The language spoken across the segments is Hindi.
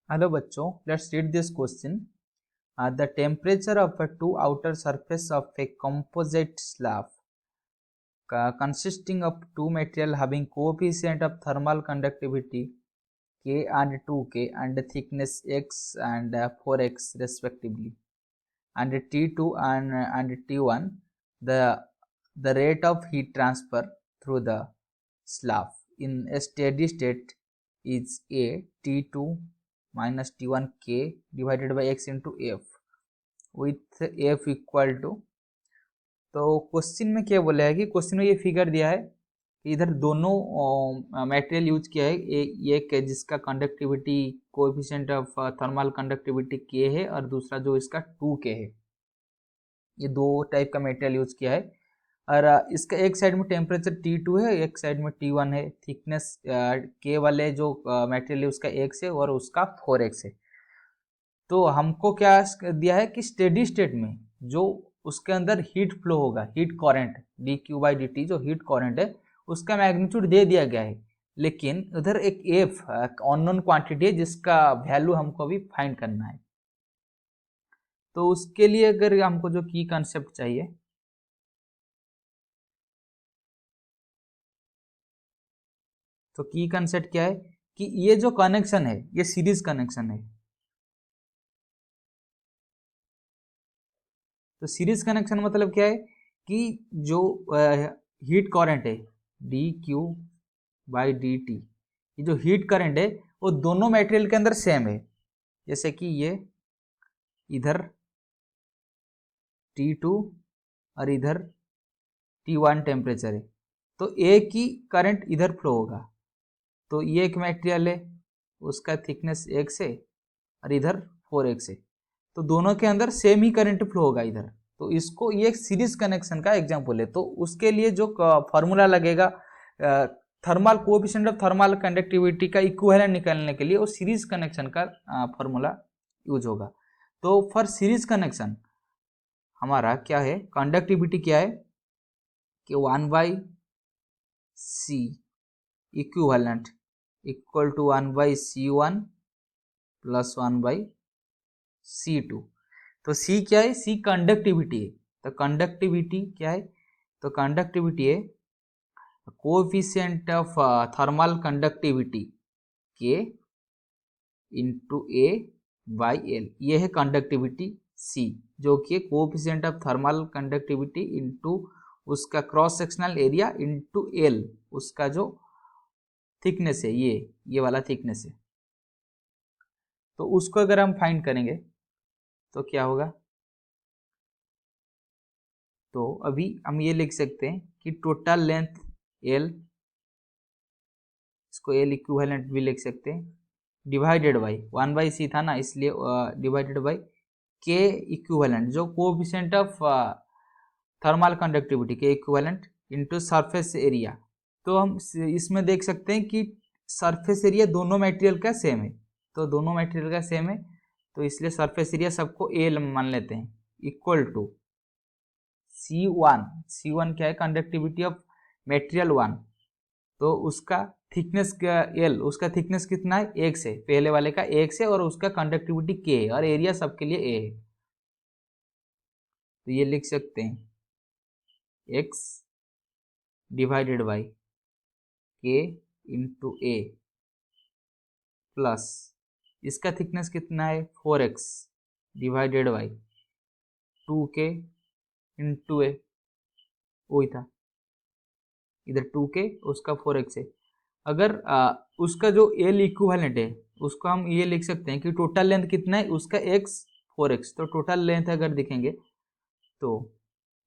हेलो बच्चों, let's read this question. The temperature of a two outer surface of a composite slab consisting of two material having coefficient of thermal conductivity K and 2K and thickness X and 4X respectively, and T2 and T1, the rate of heat transfer through the slab in a steady state is A T2 minus T1 K divided by X into F with F equal to. तो क्वेश्चन में क्या बोला है कि क्वेश्चन में ये फिगर दिया है कि इधर दोनों मटेरियल यूज किया है. एक है जिसका conductivity coefficient of thermal conductivity K है और दूसरा जो इसका 2K है. ये दो टाइप का मटेरियल यूज किया है और इसका एक साइड में टेम्परेचर T2 है, एक साइड में T1 है. थिकनेस K वाले जो मटेरियल है उसका X है और उसका 4X है. तो हमको क्या दिया है कि स्टेडी स्टेट में जो उसके अंदर हीट फ्लो होगा, हीट करेंट dQ/dt जो हीट करेंट है उसका मैग्नीट्यूड दे दिया गया है, लेकिन उधर एक F अननोन क्वांटिटी है जिसका वैल्यू हमको अभी फाइंड करना है. तो उसके लिए अगर हमको जो की कंसेप्ट चाहिए, तो की कंसेप्ट क्या है कि ये जो कनेक्शन है ये सीरीज कनेक्शन है. तो सीरीज कनेक्शन मतलब क्या है कि जो हीट करंट है dQ/dt, ये जो हीट करंट है वो दोनों मटेरियल के अंदर सेम है. जैसे कि ये इधर T2 और इधर T1 टेम्परेचर है, तो एक ही करंट इधर फ्लो होगा. तो ये एक मटेरियल है, उसका थिकनेस X है और इधर 4X है, तो दोनों के अंदर सेम ही करंट फ्लो होगा इधर. तो इसको ये एक सीरीज कनेक्शन का एग्जांपल है. तो उसके लिए जो फॉर्मूला लगेगा thermal coefficient of thermal conductivity का इक्विवेलेंट निकालने के लिए, वो सीरीज कनेक्शन का फॉर्मूला यूज होगा. तो फॉर सीरीज कनेक्शन हमारा क्या है, कंडक्टिविटी क्या है कि 1/C equivalent equal to 1/C1 plus 1/C2. तो C क्या है, C कंडक्टिविटी है. तो कंडक्टिविटी क्या है, तो कंडक्टिविटी है coefficient of thermal conductivity K into A/L. ये है कंडक्टिविटी C, जो कि coefficient of thermal conductivity into उसका cross sectional area into L, उसका जो थिकनेस है ये वाला थिकनेस है. तो उसको अगर हम फाइंड करेंगे तो क्या होगा, तो अभी हम ये लिख सकते हैं कि टोटल लेंथ L, इसको L इक्विवेलेंट भी लिख सकते हैं, डिवाइडेड बाई 1/C था ना इसलिए डिवाइडेड बाई K इक्विवेलेंट जो coefficient of thermal conductivity K equivalent into surface area. तो हम इसमें देख सकते हैं कि सरफेस एरिया दोनों मटेरियल का सेम है, तो दोनों मटेरियल का सेम है, तो इसलिए सरफेस एरिया सबको L मान लेते हैं इक्वल टू C1 क्या है, कंडक्टिविटी ऑफ मटेरियल 1, तो उसका थिकनेस L, उसका थिकनेस कितना है, X है, पहले वाले का X है और उसका कंडक्टिविटी K है और एरिया सबके लिए A है. तो ये लिख सकते हैं X divided by K into A plus इसका थिकनेस कितना है 4X divided by 2K into A, वही था इधर 2K उसका 4X है. अगर उसका जो L इक्विवेलेंट है उसको हम ये लिख सकते हैं कि टोटल लेंथ कितना है उसका X 4X. तो टोटल लेंथ अगर देखेंगे तो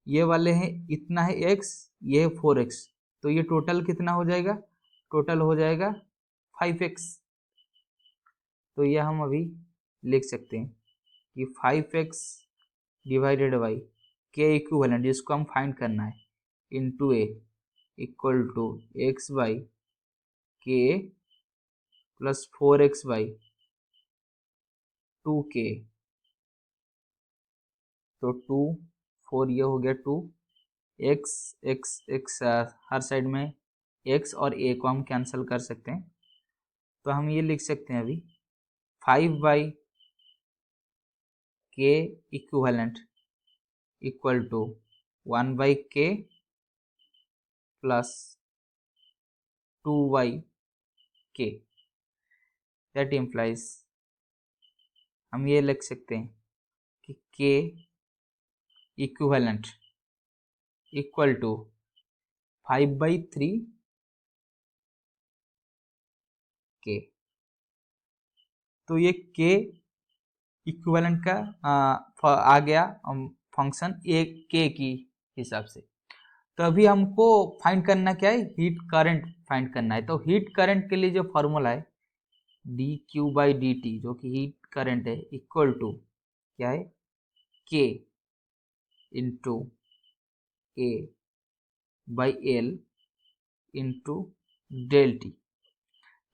ये वाले हैं इतना है X, ये है 4X, तो ये टोटल कितना हो जाएगा, टोटल हो जाएगा 5X. तो ये हम अभी लिख सकते हैं कि 5X divided by K equivalent जिसको हम फाइंड करना है into A equal to X by K plus 4X by 2K. तो 2 4 ये हो गया 2 X X X हर साइड में X और A को हम कैंसिल कर सकते हैं. तो हम ये लिख सकते हैं अभी 5/k equivalent equal to 1/k plus 2/k. That implies हम ये लिख सकते हैं कि k equivalent equal to 5/3k. तो ये k इक्विवेलेंट का आ गया फंक्शन ए के की हिसाब से। तो अभी हमको फाइंड करना क्या है, हीट करंट फाइंड करना है। तो हीट करंट के लिए जो फॉर्मूला है dq/dt जो कि हीट करंट है इक्वल टू क्या है k into A/L into del T.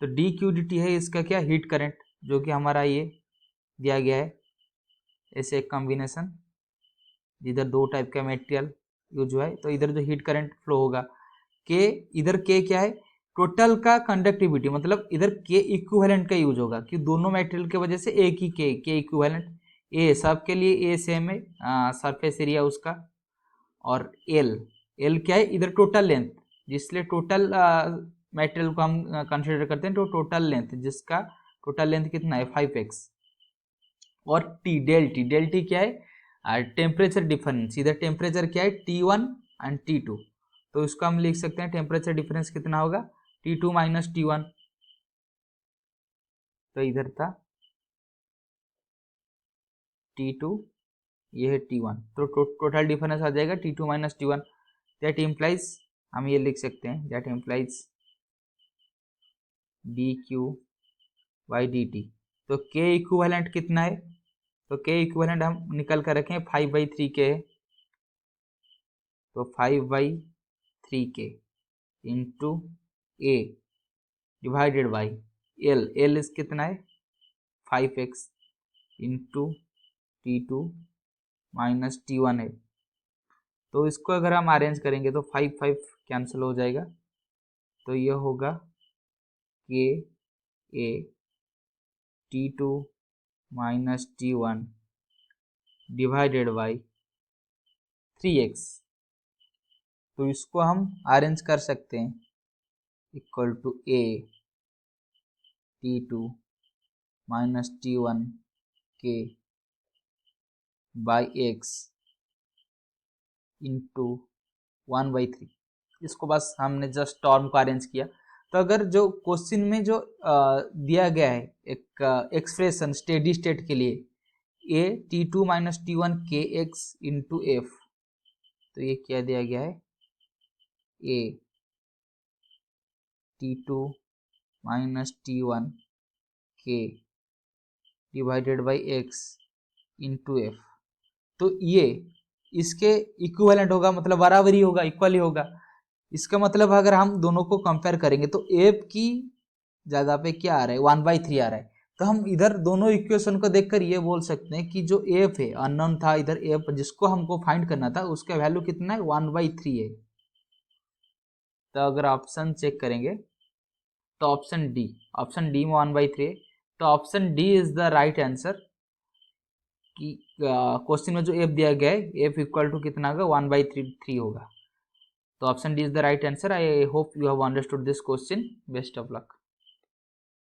तो dq/dt है इसका क्या, हीट करंट, जो कि हमारा ये दिया गया है ऐसे एक कॉम्बिनेशन जिधर दो टाइप का मटेरियल यूज हुआ है। तो इधर जो हीट करंट फ्लो होगा के, इधर के क्या है टोटल का कंडक्टिविटी, मतलब इधर के इक्विवेलेंट का यूज होगा कि दोनों मटेरियल की वजह से एक ही के इक्विवेलेंट। ए सब के लिए ए सेम है सरफेस एरिया उसका, और एल क्या है इधर टोटल लेंथ, जिसलिए टोटल मटेरियल को हम कंसिडर करते हैं। तो टोटल लेंथ जिसका टोटल लेंथ कितना है 5x, और डेल टी क्या है टेम्परेचर डिफरेंस। इधर टेम्परेचर क्या है T1 एंड T2, तो इसको हम लिख सकते हैं टेम्परेचर डिफरेंस कितना होगा T2 माइनस T1। तो इधर था T2, ये है T1, तो टोटल डिफरेंस आ जाएगा T2 minus T1। That implies हम ये लिख सकते हैं, दैट इम्प्लाइज dq/dt। तो k इक्विवेलेंट कितना है, तो k इक्विवेलेंट हम निकल कर रखें 5/3k है। तो 5/3k into a divided by L इस कितना है 5x into T2 minus T1 है। तो इसको अगर हम अरेंज करेंगे तो 5 कैंसिल हो जाएगा। तो ये होगा k a T2 minus T1 divided by 3x। तो इसको हम अरेंज कर सकते हैं equal to a T2 minus T1 k by x into 1/3। इसको बस हमने जस्ट टर्म को अरेंज किया। तो अगर जो क्वेश्चन में जो दिया गया है एक एक्सप्रेशन स्टेडी स्टेट के लिए a T2 minus T1 kx into f, तो ये क्या दिया गया है a T2 minus T1 k divided by x into f। तो ये इसके इक्विवेलेंट होगा, मतलब बराबरी होगा, इक्वली होगा। इसका मतलब अगर हम दोनों को कंपेयर करेंगे तो f की जगह पे क्या आ रहा है 1/3 आ रहा है। तो हम इधर दोनों इक्वेशन को देखकर ये बोल सकते हैं कि जो f है अननोन था, इधर f जिसको हमको फाइंड करना था उसका वैल्यू कितना है 1/3 है। तो अगर ऑप्शन चेक करेंगे तो ऑप्शन डी में 1/3 है। तो option D is the right answer कि क्वेश्चन में जो f दिया गया है f इक्वल टू कितना होगा 1/3 होगा। तो option D is the right answer. I hope you have understood this question. Best of luck.